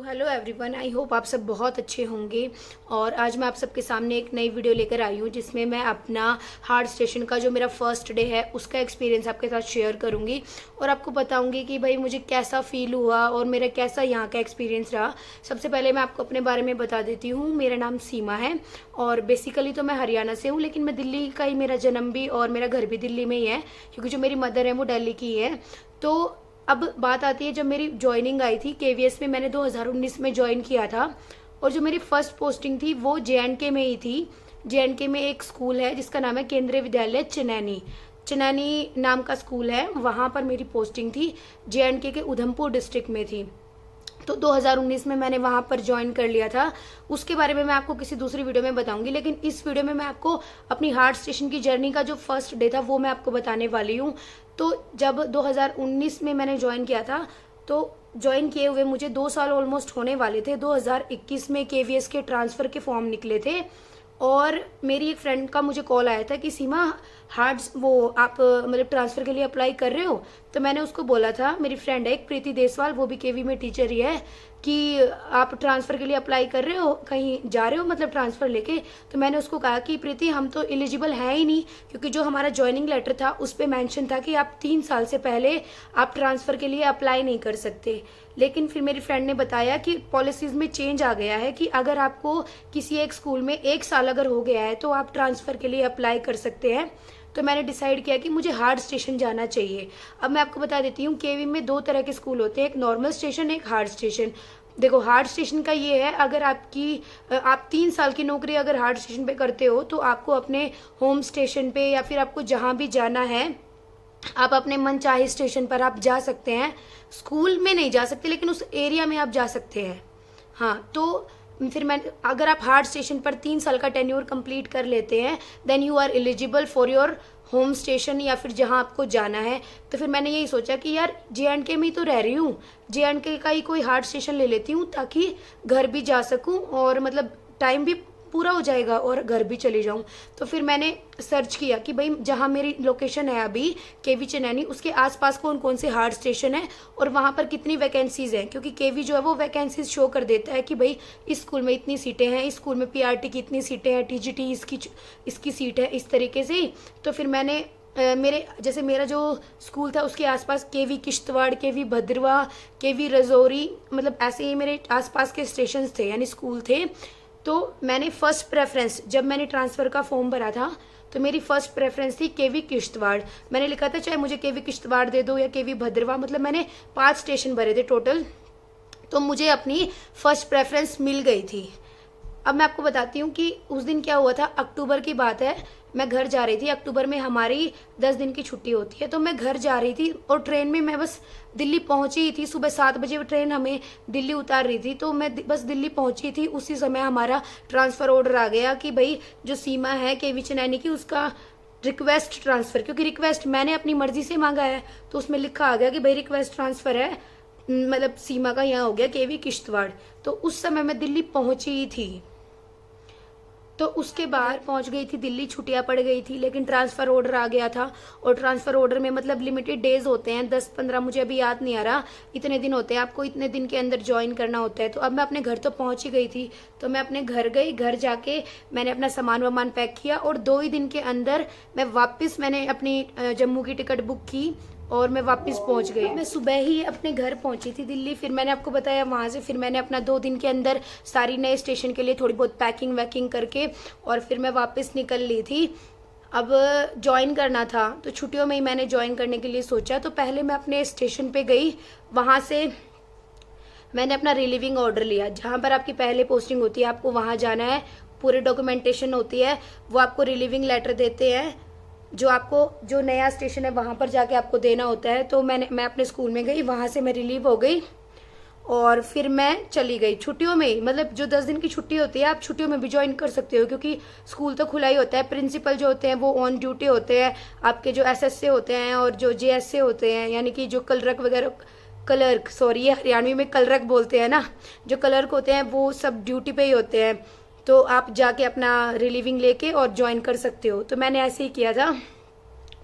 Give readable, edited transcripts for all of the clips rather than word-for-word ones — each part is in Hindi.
हेलो एवरीवन, आई होप आप सब बहुत अच्छे होंगे। और आज मैं आप सबके सामने एक नई वीडियो लेकर आई हूँ जिसमें मैं अपना हार्ट स्टेशन का जो मेरा फर्स्ट डे है उसका एक्सपीरियंस आपके साथ शेयर करूँगी और आपको बताऊँगी कि भाई मुझे कैसा फील हुआ और मेरा कैसा यहाँ का एक्सपीरियंस रहा। सबसे पहले मैं आपको अपने बारे में बता देती हूँ। मेरा नाम सीमा है और बेसिकली तो मैं हरियाणा से हूँ, लेकिन मैं दिल्ली का ही, मेरा जन्म भी और मेरा घर भी दिल्ली में ही है क्योंकि जो मेरी मदर है वो दिल्ली की है। तो अब बात आती है, जब मेरी ज्वाइनिंग आई थी केवीएस में, मैंने 2019 में ज्वाइन किया था और जो मेरी फर्स्ट पोस्टिंग थी वो जेएंडके में ही थी। जेएंडके में एक स्कूल है जिसका नाम है केंद्रीय विद्यालय चनैनी। चनैनी नाम का स्कूल है, वहाँ पर मेरी पोस्टिंग थी। जेएंडके के उधमपुर डिस्ट्रिक्ट में थी। तो 2019 में मैंने वहाँ पर ज्वाइन कर लिया था। उसके बारे में मैं आपको किसी दूसरी वीडियो में बताऊंगी, लेकिन इस वीडियो में मैं आपको अपनी हार्ट स्टेशन की जर्नी का जो फर्स्ट डे था वो मैं आपको बताने वाली हूँ। तो जब 2019 में मैंने ज्वाइन किया था, तो ज्वाइन किए हुए मुझे 2 साल ऑलमोस्ट होने वाले थे। 2021 में केवीएस के ट्रांसफ़र के फॉर्म निकले थे और मेरी एक फ्रेंड का मुझे कॉल आया था कि सीमा हार्ट्स वो आप मतलब ट्रांसफ़र के लिए अप्लाई कर रहे हो। तो मैंने उसको बोला था, मेरी फ्रेंड है एक प्रीति देसवाल, वो भी केवी में टीचर ही है, कि आप ट्रांसफ़र के लिए अप्लाई कर रहे हो, कहीं जा रहे हो मतलब ट्रांसफ़र लेके। तो मैंने उसको कहा कि प्रीति हम तो एलिजिबल हैं ही नहीं, क्योंकि जो हमारा ज्वाइनिंग लेटर था उस पर मैंशन था कि आप 3 साल से पहले आप ट्रांसफ़र के लिए अप्लाई नहीं कर सकते। लेकिन फिर मेरी फ्रेंड ने बताया कि पॉलिसीज़ में चेंज आ गया है कि अगर आपको किसी एक स्कूल में 1 साल अगर हो गया है तो आप ट्रांसफ़र के लिए अप्लाई कर सकते हैं। तो मैंने डिसाइड किया कि मुझे हार्ट स्टेशन जाना चाहिए। अब मैं आपको बता देती हूँ, केवी में 2 तरह के स्कूल होते हैं, एक नॉर्मल स्टेशन, एक हार्ट स्टेशन। देखो, हार्ट स्टेशन का ये है, अगर आप 3 साल की नौकरी अगर हार्ट स्टेशन पे करते हो तो आपको अपने होम स्टेशन पे या फिर आपको जहाँ भी जाना है आप अपने मन चाहे स्टेशन पर आप जा सकते हैं। स्कूल में नहीं जा सकते, लेकिन उस एरिया में आप जा सकते हैं। हाँ, तो फिर मैं, अगर आप हार्ट स्टेशन पर 3 साल का टेन्योर कंप्लीट कर लेते हैं then you are eligible for your home station या फिर जहाँ आपको जाना है। तो फिर मैंने यही सोचा कि यार जेएंडके में ही तो रह रही हूँ, जेएंडके का ही कोई हार्ट स्टेशन ले लेती हूँ ताकि घर भी जा सकूँ और मतलब टाइम भी पूरा हो जाएगा और घर भी चली जाऊं। तो फिर मैंने सर्च किया कि भाई जहां मेरी लोकेशन है अभी केवी चनैनी, उसके आसपास कौन कौन से हार्ट स्टेशन है और वहां पर कितनी वैकेंसीज हैं, क्योंकि केवी जो है वो वैकेंसीज शो कर देता है कि भाई इस स्कूल में इतनी सीटें हैं, इस स्कूल में पीआरटी की इतनी सीटें हैं, टीजीटी इसकी सीट है, इस तरीके से। तो फिर मैंने मेरा जो स्कूल था उसके आसपास केवी किश्तवाड़, केवी भद्रवा, केवी रजौरी, मतलब ऐसे ही मेरे आसपास के स्टेशन थे यानी स्कूल थे। तो मैंने फर्स्ट प्रेफरेंस, जब मैंने ट्रांसफ़र का फॉर्म भरा था तो मेरी फर्स्ट प्रेफरेंस थी केवी किश्तवाड़। मैंने लिखा था चाहे मुझे केवी किश्तवाड़ दे दो या केवी भद्रवा, मतलब मैंने 5 स्टेशन भरे थे टोटल, तो मुझे अपनी फर्स्ट प्रेफरेंस मिल गई थी। अब मैं आपको बताती हूँ कि उस दिन क्या हुआ था। अक्टूबर की बात है, मैं घर जा रही थी। अक्टूबर में हमारी 10 दिन की छुट्टी होती है, तो मैं घर जा रही थी और ट्रेन में मैं बस दिल्ली पहुंची ही थी। सुबह 7 बजे ट्रेन हमें दिल्ली उतार रही थी, तो मैं बस दिल्ली पहुंची थी। उसी समय हमारा ट्रांसफ़र ऑर्डर आ गया कि भाई जो सीमा है केवी चनैनी की, उसका रिक्वेस्ट ट्रांसफ़र, क्योंकि रिक्वेस्ट मैंने अपनी मर्जी से मांगा है तो उसमें लिखा आ गया कि भाई रिक्वेस्ट ट्रांसफ़र है, मतलब सीमा का यहाँ हो गया केवी किश्तवाड़। तो उस समय मैं दिल्ली पहुंची ही थी। तो उसके बाद पहुंच गई थी दिल्ली, छुट्टियां पड़ गई थी, लेकिन ट्रांसफ़र ऑर्डर आ गया था। और ट्रांसफ़र ऑर्डर में मतलब लिमिटेड डेज होते हैं, 10-15, मुझे अभी याद नहीं आ रहा, इतने दिन होते हैं, आपको इतने दिन के अंदर ज्वाइन करना होता है। तो अब मैं अपने घर तो पहुंच ही गई थी, तो मैं अपने घर गई। घर जाके मैंने अपना सामान वामान पैक किया और 2 ही दिन के अंदर मैंने अपनी जम्मू की टिकट बुक की और मैं वापस पहुंच गई। मैं सुबह ही अपने घर पहुंची थी दिल्ली। फिर मैंने आपको बताया वहां से फिर मैंने अपना 2 दिन के अंदर सारी नए स्टेशन के लिए थोड़ी बहुत पैकिंग वैकिंग करके और फिर मैं वापस निकल ली थी। अब ज्वाइन करना था तो छुट्टियों में ही मैंने ज्वाइन करने के लिए सोचा। तो पहले मैं अपने स्टेशन पे गई, वहाँ से मैंने अपना रिलीविंग ऑर्डर लिया। जहाँ पर आपकी पहले पोस्टिंग होती है आपको वहाँ जाना है, पूरी डॉक्यूमेंटेशन होती है, वो आपको रिलीविंग लेटर देते हैं जो नया स्टेशन है वहाँ पर जाके आपको देना होता है। तो मैं अपने स्कूल में गई, वहाँ से मैं रिलीव हो गई और फिर मैं चली गई छुट्टियों में। मतलब जो 10 दिन की छुट्टी होती है आप छुट्टियों में भी ज्वाइन कर सकते हो, क्योंकि स्कूल तो खुला ही होता है। प्रिंसिपल जो होते हैं वो ऑन ड्यूटी होते हैं, आपके जो एसएसए होते हैं और जो जेएसए होते हैं, यानी कि जो क्लर्क, सॉरी ये हरियाणवी में कलरक बोलते हैं ना, जो क्लर्क होते हैं वो सब ड्यूटी पे ही होते हैं। तो आप जाके अपना रिलीविंग लेके और ज्वाइन कर सकते हो। तो मैंने ऐसे ही किया था,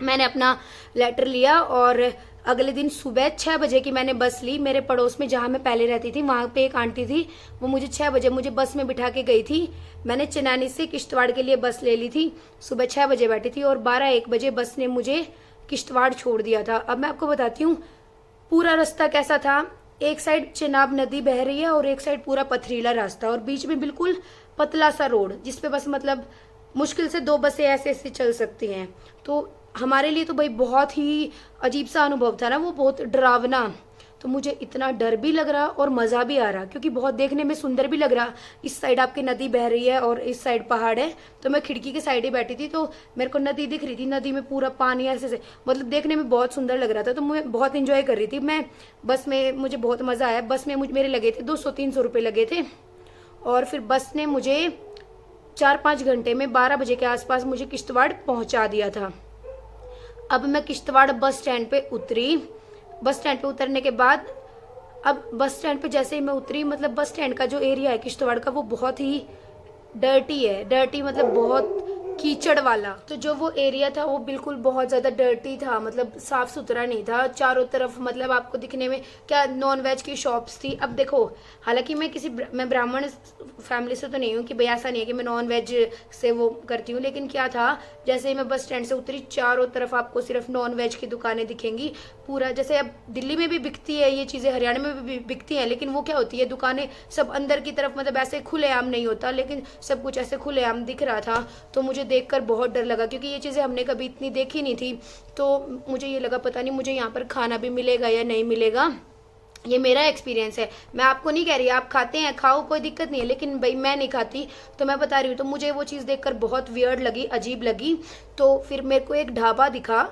मैंने अपना लेटर लिया और अगले दिन सुबह 6 बजे की मैंने बस ली। मेरे पड़ोस में जहाँ मैं पहले रहती थी वहाँ पे एक आंटी थी, वो मुझे 6 बजे मुझे बस में बिठा के गई थी। मैंने चनैनी से किश्तवाड़ के लिए बस ले ली थी, सुबह 6 बजे बैठी थी और 12-1 बजे बस ने मुझे किश्तवाड़ छोड़ दिया था। अब मैं आपको बताती हूँ पूरा रास्ता कैसा था। एक साइड चेनाब नदी बह रही है और एक साइड पूरा पथरीला रास्ता और बीच में बिल्कुल पतला सा रोड, जिसपे बस मतलब मुश्किल से 2 बसें ऐसे ऐसे चल सकती हैं। तो हमारे लिए तो भाई बहुत ही अजीब सा अनुभव था ना, वो बहुत डरावना। तो मुझे इतना डर भी लग रहा और मज़ा भी आ रहा, क्योंकि बहुत देखने में सुंदर भी लग रहा। इस साइड आपकी नदी बह रही है और इस साइड पहाड़ है। तो मैं खिड़की के साइड ही बैठी थी, तो मेरे को नदी दिख रही थी, नदी में पूरा पानी ऐसे से, मतलब देखने में बहुत सुंदर लग रहा था। तो मैं बहुत इंजॉय कर रही थी। मैं बस में, मुझे बहुत मज़ा आया। बस में मेरे लगे थे 200-300 रुपये लगे थे और फिर बस ने मुझे 4-5 घंटे में 12 बजे के आसपास मुझे किश्तवाड़ पहुंचा दिया था। अब मैं किश्तवाड़ बस स्टैंड पे उतरी। बस स्टैंड पे उतरने के बाद, अब बस स्टैंड पे जैसे ही मैं उतरी, मतलब बस स्टैंड का जो एरिया है किश्तवाड़ का वो बहुत ही डर्टी है। डर्टी मतलब बहुत कीचड़ वाला। तो जो वो एरिया था वो बिल्कुल बहुत ज़्यादा डर्टी था, मतलब साफ सुथरा नहीं था। चारों तरफ मतलब आपको दिखने में क्या नॉन वेज की शॉप्स थी। अब देखो, हालांकि मैं ब्राह्मण फैमिली से तो नहीं हूँ कि भाई ऐसा नहीं है कि मैं नॉन वेज से वो करती हूँ, लेकिन क्या था, जैसे ही मैं बस स्टैंड से उतरी चारों तरफ आपको सिर्फ नॉन वेज की दुकानें दिखेंगी। पूरा जैसे अब दिल्ली में भी बिकती है ये चीज़ें, हरियाणा में भी बिकती हैं, लेकिन वो क्या होती है दुकानें सब अंदर की तरफ, मतलब ऐसे खुलेआम नहीं होता, लेकिन सब कुछ ऐसे खुलेआम दिख रहा था। तो मुझे देखकर बहुत डर लगा, क्योंकि ये चीज़ें हमने कभी इतनी देखी नहीं थी। तो मुझे ये लगा पता नहीं मुझे यहाँ पर खाना भी मिलेगा या नहीं मिलेगा। ये मेरा एक्सपीरियंस है, मैं आपको नहीं कह रही आप खाते हैं खाओ कोई दिक्कत नहीं है, लेकिन भाई मैं नहीं खाती तो मैं बता रही हूँ। तो मुझे वो चीज़ देखकर बहुत वियर्ड लगी, अजीब लगी। तो फिर मेरे को एक ढाबा दिखा,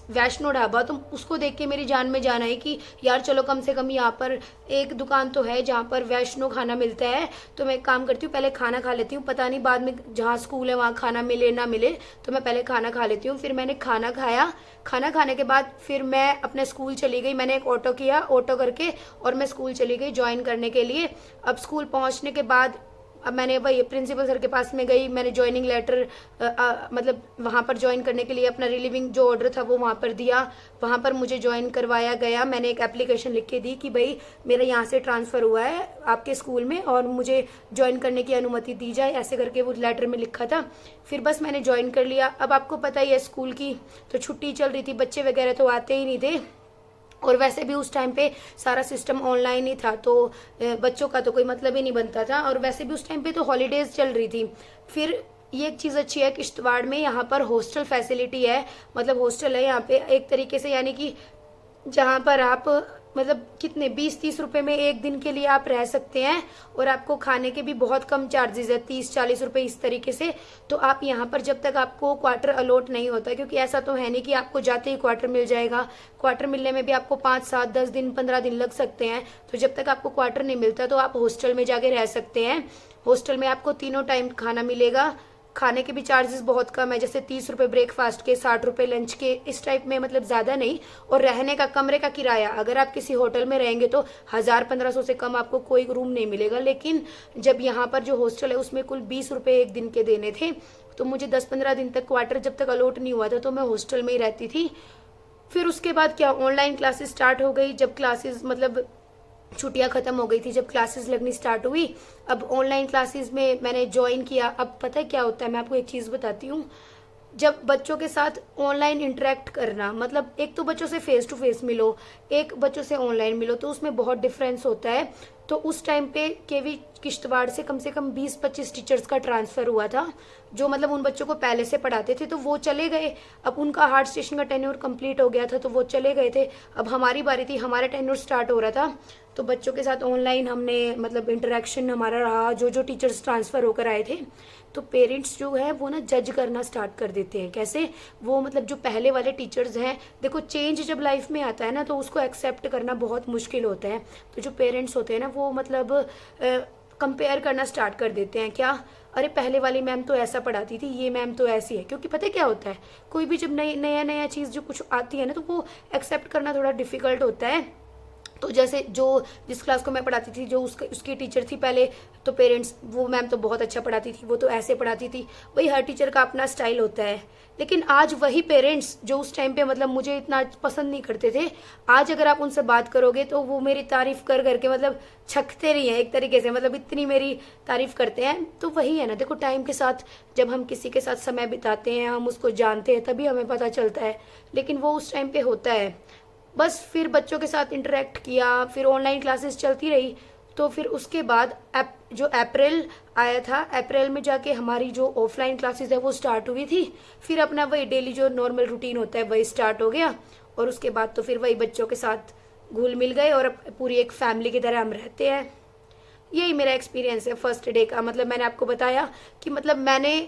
वैष्णो ढाबा। तो उसको देख के मेरी जान में जान आई कि यार चलो कम से कम यहाँ पर एक दुकान तो है जहाँ पर वैष्णो खाना मिलता है। तो मैं एक काम करती हूँ, पहले खाना खा लेती हूँ, पता नहीं बाद में जहाँ स्कूल है वहाँ खाना मिले ना मिले, तो मैं पहले खाना खा लेती हूँ। फिर मैंने खाना खाया। खाना खाने के बाद फिर मैं अपने स्कूल चली गई। मैंने एक ऑटो किया, ऑटो करके और मैं स्कूल चली गई ज्वाइन करने के लिए। अब स्कूल पहुँचने के बाद अब मैंने वही प्रिंसिपल सर के पास में गई, मैंने ज्वाइनिंग लेटर मतलब वहाँ पर ज्वाइन करने के लिए अपना रिलीविंग जो ऑर्डर था वो वहाँ पर दिया। वहाँ पर मुझे ज्वाइन करवाया गया। मैंने एक एप्लीकेशन लिख के दी कि भाई मेरा यहाँ से ट्रांसफ़र हुआ है आपके स्कूल में और मुझे ज्वाइन करने की अनुमति दी जाए, ऐसे करके वो लेटर में लिखा था। फिर बस मैंने ज्वाइन कर लिया। अब आपको पता ही है स्कूल की तो छुट्टी चल रही थी, बच्चे वगैरह तो आते ही नहीं थे और वैसे भी उस टाइम पे सारा सिस्टम ऑनलाइन ही था, तो बच्चों का तो कोई मतलब ही नहीं बनता था। और वैसे भी उस टाइम पे तो हॉलीडेज चल रही थी। फिर ये एक चीज़ अच्छी है किश्तवाड़ में, यहाँ पर हॉस्टल फैसिलिटी है, मतलब हॉस्टल है यहाँ पे एक तरीके से, यानी कि जहाँ पर आप मतलब कितने 20-30 रुपए में एक दिन के लिए आप रह सकते हैं और आपको खाने के भी बहुत कम चार्जेस है, 30-40 रुपए इस तरीके से। तो आप यहाँ पर जब तक आपको क्वार्टर अलॉट नहीं होता, क्योंकि ऐसा तो है नहीं कि आपको जाते ही क्वार्टर मिल जाएगा, क्वार्टर मिलने में भी आपको 5-7-10 दिन 15 दिन लग सकते हैं। तो जब तक आपको क्वार्टर नहीं मिलता तो आप हॉस्टल में जाके रह सकते हैं। हॉस्टल में आपको तीनों टाइम खाना मिलेगा, खाने के भी चार्जेस बहुत कम है, जैसे 30 रुपये ब्रेकफास्ट के, 60 रुपये लंच के, इस टाइप में, मतलब ज़्यादा नहीं। और रहने का कमरे का किराया, अगर आप किसी होटल में रहेंगे तो 1000-1500 से कम आपको कोई रूम नहीं मिलेगा। लेकिन जब यहाँ पर जो हॉस्टल है उसमें कुल 20 रुपये एक दिन के देने थे। तो मुझे 10-15 दिन तक क्वार्टर जब तक अलॉट नहीं हुआ था तो मैं हॉस्टल में ही रहती थी। फिर उसके बाद क्या, ऑनलाइन क्लासेस स्टार्ट हो गई। जब क्लासेस मतलब छुट्टियां खत्म हो गई थी, जब क्लासेस लगनी स्टार्ट हुई, अब ऑनलाइन क्लासेस में मैंने ज्वाइन किया। अब पता है क्या होता है, मैं आपको एक चीज़ बताती हूँ। जब बच्चों के साथ ऑनलाइन इंटरेक्ट करना, मतलब एक तो बच्चों से फेस टू फेस मिलो, एक बच्चों से ऑनलाइन मिलो, तो उसमें बहुत डिफरेंस होता है। तो उस टाइम पे केवी किश्तवाड़ से कम 20-25 टीचर्स का ट्रांसफ़र हुआ था, जो मतलब उन बच्चों को पहले से पढ़ाते थे, तो वो चले गए। अब उनका हार्ड स्टेशन का टेन्योर कंप्लीट हो गया था तो वो चले गए थे। अब हमारी बारी थी, हमारा टेन्योर स्टार्ट हो रहा था। तो बच्चों के साथ ऑनलाइन हमने मतलब इंटरेक्शन हमारा रहा, जो टीचर्स ट्रांसफ़र होकर आए थे। तो पेरेंट्स जो है वो ना जज करना स्टार्ट कर देते हैं। कैसे, वो मतलब जो पहले वाले टीचर्स हैं, देखो चेंज जब लाइफ में आता है ना तो उसको एक्सेप्ट करना बहुत मुश्किल होता है। तो जो पेरेंट्स होते हैं ना वो मतलब कंपेयर करना स्टार्ट कर देते हैं। क्या, अरे पहले वाली मैम तो ऐसा पढ़ाती थी, ये मैम तो ऐसी है। क्योंकि पता है क्या होता है, कोई भी जब नया चीज़ जो कुछ आती है ना तो वो एक्सेप्ट करना थोड़ा डिफिकल्ट होता है। तो जैसे जो जिस क्लास को मैं पढ़ाती थी, जो उसकी टीचर थी पहले, तो पेरेंट्स, वो मैम तो बहुत अच्छा पढ़ाती थी, वो तो ऐसे पढ़ाती थी। वही हर टीचर का अपना स्टाइल होता है। लेकिन आज वही पेरेंट्स जो उस टाइम पे मतलब मुझे इतना पसंद नहीं करते थे, आज अगर आप उनसे बात करोगे तो वो मेरी तारीफ कर करके मतलब छकते रही हैं एक तरीके से, मतलब इतनी मेरी तारीफ करते हैं। तो वही है ना, देखो टाइम के साथ जब हम किसी के साथ समय बिताते हैं, हम उसको जानते हैं, तभी हमें पता चलता है। लेकिन वो उस टाइम पे होता है। बस फिर बच्चों के साथ इंटरेक्ट किया, फिर ऑनलाइन क्लासेस चलती रही। तो फिर उसके बाद जो अप्रैल आया था, अप्रैल में जाके हमारी जो ऑफलाइन क्लासेस है वो स्टार्ट हुई थी। फिर अपना वही डेली जो नॉर्मल रूटीन होता है वही स्टार्ट हो गया। और उसके बाद तो फिर वही बच्चों के साथ घुल मिल गए और अब पूरी एक फैमिली की तरह हम रहते हैं। यही मेरा एक्सपीरियंस है फर्स्ट डे का। मतलब मैंने आपको बताया कि मतलब मैंने,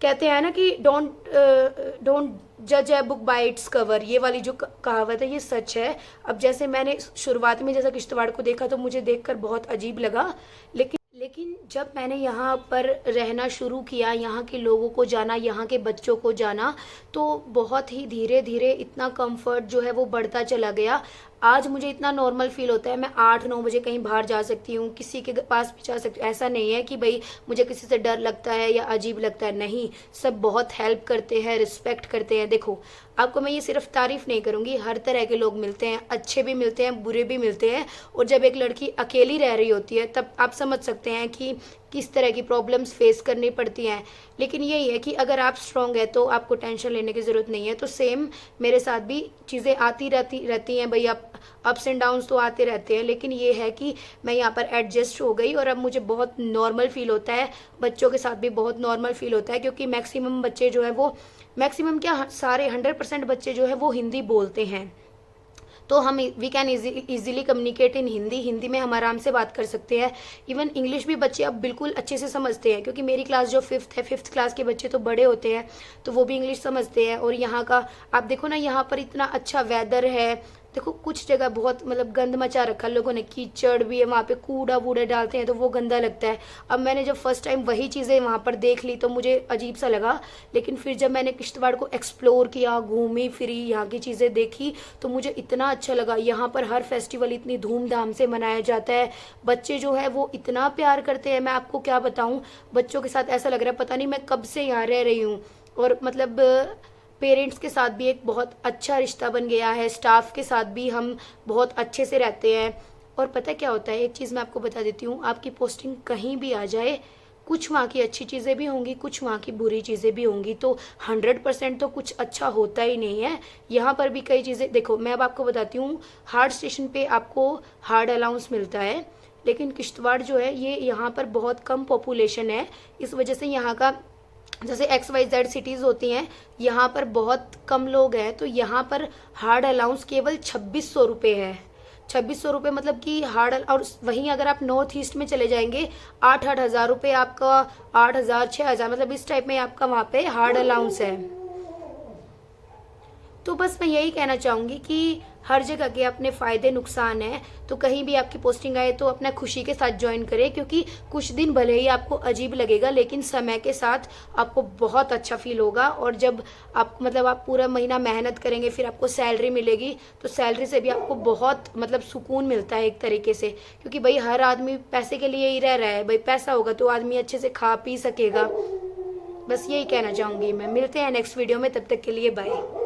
कहते हैं ना कि डोंट जज a book by its cover, ये वाली जो कहावत है ये सच है। अब जैसे मैंने शुरुआत में जैसा किश्तवाड़ को देखा तो मुझे देखकर बहुत अजीब लगा, लेकिन जब मैंने यहाँ पर रहना शुरू किया, यहाँ के लोगों को जाना, यहाँ के बच्चों को जाना, तो बहुत ही धीरे धीरे इतना कंफर्ट जो है वो बढ़ता चला गया। आज मुझे इतना नॉर्मल फील होता है, मैं 8-9 बजे कहीं बाहर जा सकती हूँ, किसी के पास भी जा सकती हूँ। ऐसा नहीं है कि भाई मुझे किसी से डर लगता है या अजीब लगता है, नहीं, सब बहुत हेल्प करते हैं, रिस्पेक्ट करते हैं। देखो आपको मैं ये सिर्फ तारीफ नहीं करूँगी, हर तरह के लोग मिलते हैं, अच्छे भी मिलते हैं, बुरे भी मिलते हैं। और जब एक लड़की अकेली रह रही होती है तब आप समझ सकते हैं कि किस तरह की प्रॉब्लम्स फेस करनी पड़ती हैं। लेकिन यही है कि अगर आप स्ट्रांग है तो आपको टेंशन लेने की ज़रूरत नहीं है। तो सेम मेरे साथ भी चीज़ें आती रहती हैं भाई, आप अप्स एंड डाउन्स तो आते रहते हैं। लेकिन ये है कि मैं यहाँ पर एडजस्ट हो गई और अब मुझे बहुत नॉर्मल फील होता है, बच्चों के साथ भी बहुत नॉर्मल फील होता है। क्योंकि मैक्सिमम बच्चे जो है वो, मैक्सिमम क्या, सारे 100% बच्चे जो है वो हिंदी बोलते हैं। तो हम we can easily communicate in Hindi, Hindi में हम आराम से बात कर सकते हैं। इवन इंग्लिश भी बच्चे अब बिल्कुल अच्छे से समझते हैं, क्योंकि मेरी क्लास जो 5th है, 5th क्लास के बच्चे तो बड़े होते हैं, तो वो भी इंग्लिश समझते हैं। और यहाँ का आप देखो ना, यहाँ पर इतना अच्छा वेदर है। देखो कुछ जगह बहुत मतलब गंद मचा रखा लोगों ने, कीचड़ भी है वहाँ पे, कूड़ा वूड़ा डालते हैं तो वो गंदा लगता है। अब मैंने जब फर्स्ट टाइम वही चीज़ें वहाँ पर देख ली तो मुझे अजीब सा लगा। लेकिन फिर जब मैंने किश्तवाड़ को एक्सप्लोर किया, घूमी फिरी, यहाँ की चीज़ें देखी, तो मुझे इतना अच्छा लगा। यहाँ पर हर फेस्टिवल इतनी धूमधाम से मनाया जाता है, बच्चे जो है वो इतना प्यार करते हैं, मैं आपको क्या बताऊँ। बच्चों के साथ ऐसा लग रहा है पता नहीं मैं कब से यहाँ रह रही हूँ। और मतलब पेरेंट्स के साथ भी एक बहुत अच्छा रिश्ता बन गया है, स्टाफ के साथ भी हम बहुत अच्छे से रहते हैं। और पता क्या होता है, एक चीज़ मैं आपको बता देती हूँ, आपकी पोस्टिंग कहीं भी आ जाए, कुछ वहाँ की अच्छी चीज़ें भी होंगी, कुछ वहाँ की बुरी चीज़ें भी होंगी। तो 100% तो कुछ अच्छा होता ही नहीं है। यहाँ पर भी कई चीज़ें, देखो मैं अब आपको बताती हूँ, हार्ड स्टेशन पे आपको हार्ड अलाउंस मिलता है, लेकिन किश्तवाड़ जो है ये यहाँ पर बहुत कम पॉपुलेशन है, इस वजह से यहाँ का, जैसे XYZ सिटीज़ होती हैं, यहाँ पर बहुत कम लोग हैं, तो यहाँ पर हार्ड अलाउंस केवल 2600 रुपये है। 2600 रुपये मतलब कि हार्ड। और वहीं अगर आप नॉर्थ ईस्ट में चले जाएंगे, 8-8 हज़ार रुपये आपका, 8,000 6,000 मतलब इस टाइप में आपका वहाँ पे हार्ड अलाउंस है। तो बस मैं यही कहना चाहूँगी कि हर जगह के अपने फ़ायदे नुकसान हैं। तो कहीं भी आपकी पोस्टिंग आए तो अपना खुशी के साथ ज्वाइन करें, क्योंकि कुछ दिन भले ही आपको अजीब लगेगा, लेकिन समय के साथ आपको बहुत अच्छा फील होगा। और जब आप मतलब आप पूरा महीना मेहनत करेंगे, फिर आपको सैलरी मिलेगी, तो सैलरी से भी आपको बहुत मतलब सुकून मिलता है एक तरीके से। क्योंकि भाई हर आदमी पैसे के लिए ही रह रहा है, भाई पैसा होगा तो आदमी अच्छे से खा पी सकेगा। बस यही कहना चाहूँगी मैं। मिलते हैं नेक्स्ट वीडियो में, तब तक के लिए बाय।